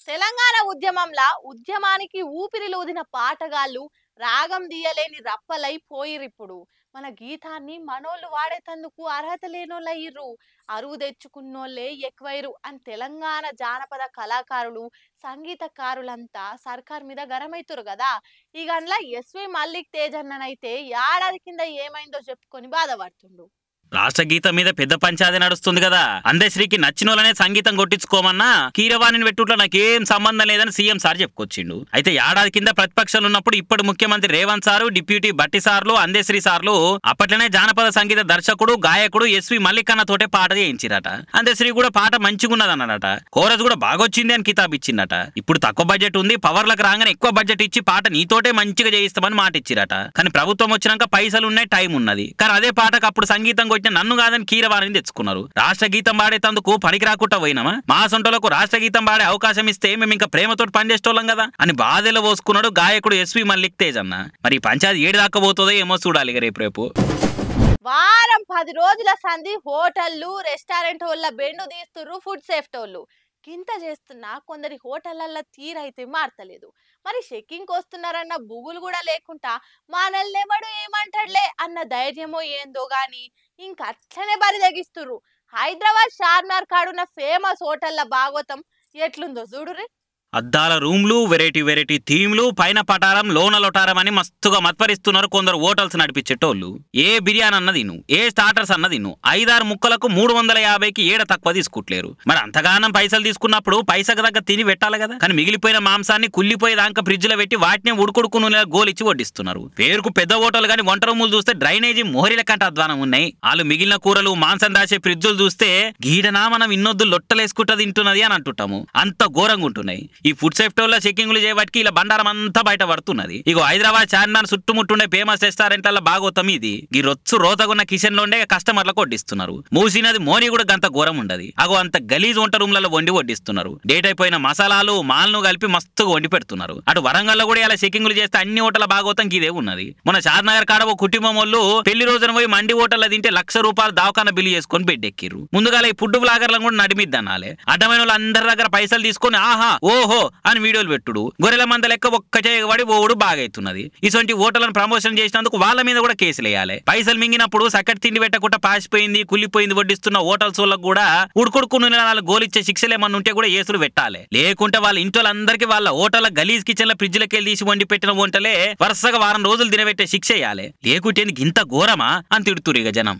తెలంగాణ ఉద్యమంలా ఉద్యమానికి ఊపిరిలూదిన పాటగాళ్ళు రాగం తీయలేని రప్పలై పోయిరిప్పుడు. మన గీతాన్ని మనోళ్ళు వాడేతందుకు అర్హత లేనోళ్ళయ్యిర్రు. అరువు తెచ్చుకున్నోళ్ళే ఎక్కువైరు అని తెలంగాణ జానపద కళాకారులు, సంగీతకారులంతా సర్కార్ మీద గరమైతురు కదా. ఇక అందులో ఎస్వి మల్లిక్ తేజన్ననైతే ఏడాది కింద ఏమైందో చెప్పుకొని బాధపడుతుండు. రాష్ట్ర గీతం మీద పెద్ద పంచాయతీ నడుస్తుంది కదా. అందశ్రీకి నచ్చినోళ్ళనే సంగీతం కొట్టించుకోమన్నా కీరవాణిని పెట్టుట్లో నాకేం సంబంధం లేదని సీఎం సార్ చెప్పుకొచ్చిండు. అయితే ఏడాది కింద ప్రతిపక్షాలు ఉన్నప్పుడు ఇప్పుడు ముఖ్యమంత్రి రేవంత్ సారు, డిప్యూటీ బట్టి సార్లు, అందశ్రీ సార్లు అప్పట్లోనే జానపద సంగీత దర్శకుడు, గాయకుడు ఎస్వి మల్లికన్న తోటే పాట చేయించిరట. అందశ్రీ కూడా పాట మంచిగున్నదన్నాడట. కోరస్ కూడా బాగొచ్చింది అని కితాబ్ ఇచ్చిందట. ఇప్పుడు తక్కువ బడ్జెట్ ఉంది, పవర్లకు రాగానే ఎక్కువ బడ్జెట్ ఇచ్చి పాట నీతోటే మంచిగా చేయిస్తామని మాట ఇచ్చిరట. కానీ ప్రభుత్వం వచ్చినాక పైసలు ఉన్నాయి, టైం ఉన్నది. కానీ అదే పాటకు అప్పుడు సంగీతం నన్ను కాదని కీరవాణిని తెచ్చుకున్నారు. రాష్ట్ర గీతం పాడేతందుకు పనికి రాకుండా పోయినామా? మా సొంటలకు రాష్ట్ర గీతం పాడే అవకాశం ఇస్తే మేము ఇంకా ప్రేమతో పనిచేసేటోళ్ళం కదా అని బాధలో పోసుకున్నాడు గాయకుడు ఎస్వి మల్లిక్ తేజ్ అన్న. మరి పంచాయతీ ఏడు దాకా పోతుందో ఏమో చూడాలి రేపు. వారం 10 రోజుల సంధి హోటళ్లు, రెస్టారెంట్ వాళ్ళ బెండు తీస్తుర్రు ఫుడ్ సేఫ్టీ వాళ్ళు. గింత చేస్తున్నా కొందరి హోటళ్లల్లో తీరైతే మారతలేదు. మరి చెక్కింగ్ వస్తున్నారన్న బుగులు కూడా లేకుండా మనల్నెవడు ఏమంటాడులే అన్న ధైర్యమో ఏందో గాని ఇంకట్లనే బరి తెగిస్తుర్రు. హైదరాబాద్ చార్మినార్ కాడున్న ఫేమస్ హోటళ్ల భాగవతం ఎట్లుందో చూడుర్రి. అద్దాల రూమ్లు, వెరైటీ థీమ్లు, పైన పటారం లోన లొటారం అని మస్తుగా మత్పరిస్తున్నారు కొందరు హోటల్స్ నడిపించేటోళ్ళు. ఏ బిర్యానీ అన్నది ఏ స్టార్టర్స్ అన్నది 5-6 ముక్కలకు 350కి ఏడ తక్కువ తీసుకుంటలేరు. మరి అంతగానం పైసలు తీసుకున్నప్పుడు పైసకు దగ్గర తిని పెట్టాలి కదా. కానీ మిగిలిపోయిన మాంసాన్ని కుళ్ళిపోయే దాకా ఫ్రిడ్జ్ లో పెట్టి వాటిని ఉడుకుడుకు నూనె గోలిచ్చి వడ్డిస్తున్నారు. పేరుకు పెద్ద హోటల్ కానీ వంట రూములు చూస్తే డ్రైనేజీ మోహరిల కంటే అధ్వానం ఉన్నాయి. వాళ్ళు మిగిలిన కూరలు, మాంసం దాచే ఫ్రిడ్జులు చూస్తే గీడనా మనం ఇన్నొద్దు లొట్టలేసుకుంటా తింటున్నది అని అంటుంటాము. అంత ఘోరంగా ఉంటున్నాయి. ఈ ఫుడ్ సేఫ్టీ వల్ల చెకింగ్లు చేయబట్టి ఇలా బండారం అంతా బయట పడుతున్నది. ఇగో హైదరాబాద్ చార్మినార్ చుట్టుముట్టుండే ఫేమస్ రెస్టారెంట్ల భాగవతం ఇది. ఈ రొచ్చు రోతగున్న కిచెన్ లోనే కస్టమర్లకు వడ్డిస్తున్నారు. మూసినది మోని కూడా గంత ఘోరం ఉండదు. అగో అంత గలీజ్ వంట రూమ్లలో వండి వడ్డిస్తున్నారు. డేట్ అయిపోయిన మసాలాలు, మాల్ను కలిపి మస్తుగా వండి పెడుతున్నారు. అటు వరంగల్లో కూడా ఇలా చెకింగ్లు చేస్తే అన్ని హోటల భాగవతం ఇదే ఉన్నది. మన చార్నగర్ కాడ ఓ కుటుంబం వాళ్ళు పెళ్లి రోజున పోయి మండి హోటల్లో తింటే ₹1,00,000 దావకాన బిల్లు చేసుకొని బెడ్డెక్కిర్రు. ముందుగా ఈ ఫుడ్ బ్లాగర్లను కూడా నడిమిద్దనాలే. అడ్డమైన వాళ్ళు అందరి దగ్గర పైసలు తీసుకొని ఆహా ఓహో అని వీడియోలు పెట్టుడు, గొర్రెల మంద లెక్క ఒక్క చేయబడి ఓవుడు బాగైతున్నది. ఇటువంటి హోటళ్లను ప్రమోషన్ చేసినందుకు వాళ్ళ మీద కూడా కేసులు వేయాలి. పైసలు మింగినప్పుడు సక్కటి తిండి పెట్టకుండా పాసిపోయింది, కుళ్ళిపోయింది వడ్డిస్తున్న హోటల్స్ వాళ్ళకు కూడా ఉడుకుడుకు గోలిచ్చే శిక్షలు ఏమన్నా ఉంటే కూడా ఏసులు పెట్టాలి. లేకుంటే వాళ్ళ ఇంటోళ్ళందరికీ వాళ్ళ హోటల్ గలీజ్ కిచెన్ లో ఫ్రిడ్జ్లకి వెళ్ళి తీసి వండి పెట్టిన వంటలే వరుసగా వారం రోజులు తినబెట్టే శిక్ష వేయాలి. లేకుంటే ఇంత ఘోరమా అని తిడుతురు ఇక జనం.